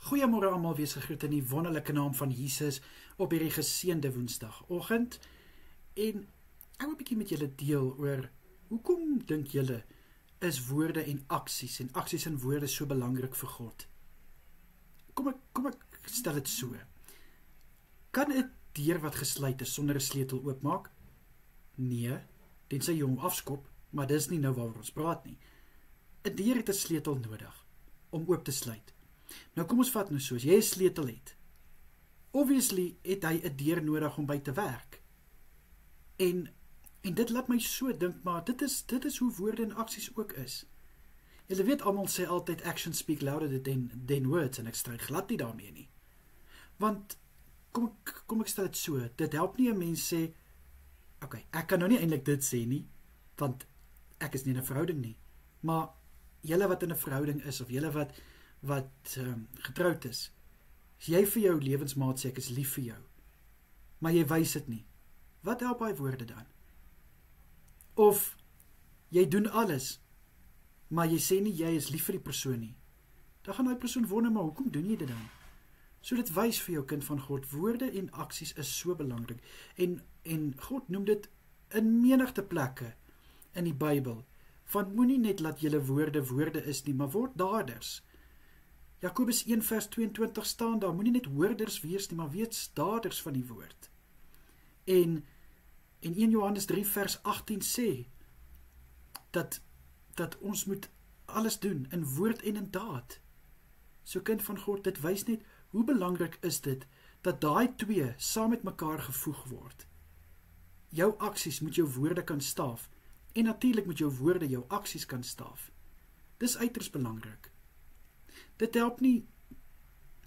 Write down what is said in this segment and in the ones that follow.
Goeiemôre almal, wees gegroet in die wonderlike naam van Jesus op hierdie geseënde Woensdagoggend. En ek wil 'n bietjie met julle deel oor hoekom dink julle is woorde en aksies en woorde so belangrik vir God? Kom ek stel dit so. Kan 'n deur wat gesluit is sonder 'n sleutel oopmaak? Nee, tensy jy hom afskop, maar dis nie nou waaroor ons praat nie. 'n Deur het 'n sleutel nodig om oop te sluit. Nou kom ons vat nou so, as jy 'n sleutel het, obviously het hy 'n deur nodig om by te werk. En dit laat my so dink, maar dit is hoe woorde en aksies ook is. Julle weet, almal sê altyd actions speak louder than words, en ek stryd glad nie daarmee nie. Want kom ek stel dit so, dit help nie 'n mens sê, okay, ek kan nou nie eintlik dit sê nie, want ek is nie in 'n verhouding nie. Maar julle wat in 'n verhouding is, of julle wat getroud is, as jy vir jou lewensmaat sê, ek is lief vir jou, maar jy wys dit nie, wat help hy woorde dan? Of jy doen alles, maar jy sê nie jy is lief vir die persoon nie, dan gaan die persoon wonder, maar hoekom doen jy dit dan? So dit wys vir jou kind van God, woorde en aksies is so belangrik, en God noem dit in menigte plekke in die Bybel, van moenie net laat julle woorde is nie, maar word daders. Jakobus 1 vers 22 staan daar, moenie net hoorders wees nie, maar wees daders van die woord. En 1 Johannes 3 vers 18 sê, dat ons moet alles doen, in woord en in daad. So kind van God, dit wys net, hoe belangrik is dit, dat daai twee saam met mekaar gevoeg word. Jou aksies moet jou woorde kan staaf, en natuurlik moet jou woorde jou aksies kan staaf. Dis uiters belangrik. Dit help nie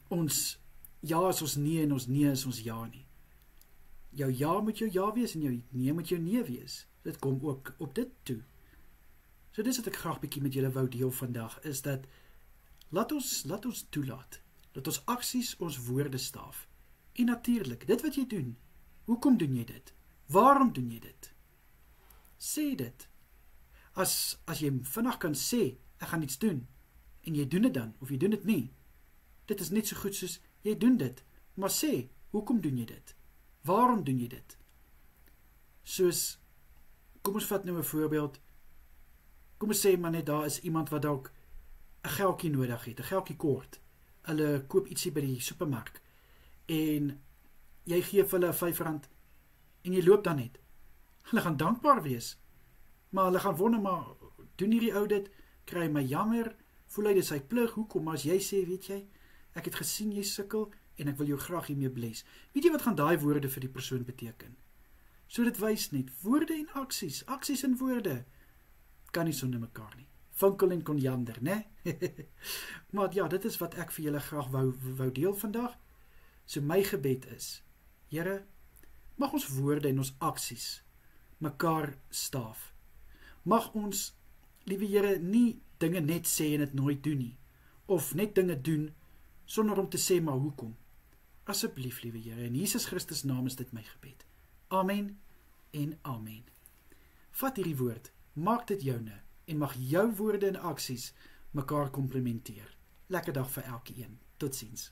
ons ja is ons nee en ons nee is ons ja nie. Jou ja moet jou ja wees en jou nee moet jou nee wees. Dit kom ook op dit toe. So dis wat ek graag bietjie met julle wou deel vandag, is dat laat ons toelaat, dat ons aksies ons woorde staaf. En natuurlik, dit wat jy doen, hoekom doen jy dit? Waarom doen jy dit? Sê dit. As jy vinnig kan sê, ek gaan iets doen, en jy doen dit dan, of jy doen dit nie, dit is net so goed soos, jy doen dit, maar sê, hoekom doen jy dit? Waarom doen jy dit? Soos, kom ons vat nou 'n voorbeeld, kom ons sê maar net, daar is iemand wat dalk 'n geldjie nodig het, 'n geldjie kort, hulle koop ietsie by die supermark, en jy gee vir hulle R5, en jy loop dan net, hulle gaan dankbaar wees, maar hulle gaan wonder, maar doen hierdie ou dit, kry my jammer, voel hy dit sy plig, hoekom, maar as jy sê, weet jy, ek het gesien jy sukkel, en ek wil jou graag hiermee bless, weet jy wat gaan daai woorde vir die persoon beteken? So dit wys net, woorde en aksies en woorde, kan nie sonder mekaar nie, Vinkel en Konjander, né? Maar ja, dit is wat ek vir julle graag wou deel vandag. So my gebed is, Here, mag ons woorde en ons aksies mekaar staaf. Mag ons, liewe Here, nie dinge net sê en dit nooit doen nie, of net dinge doen sonder om te sê maar hoekom. Asseblief, liewe Here, in Jesus Christus naam is dit my gebed. Amen en amen. Vat hierdie woord, maak dit joune, en mag jou woorde en aksies mekaar komplementeer. Lekker dag vir elkeen. Totsiens.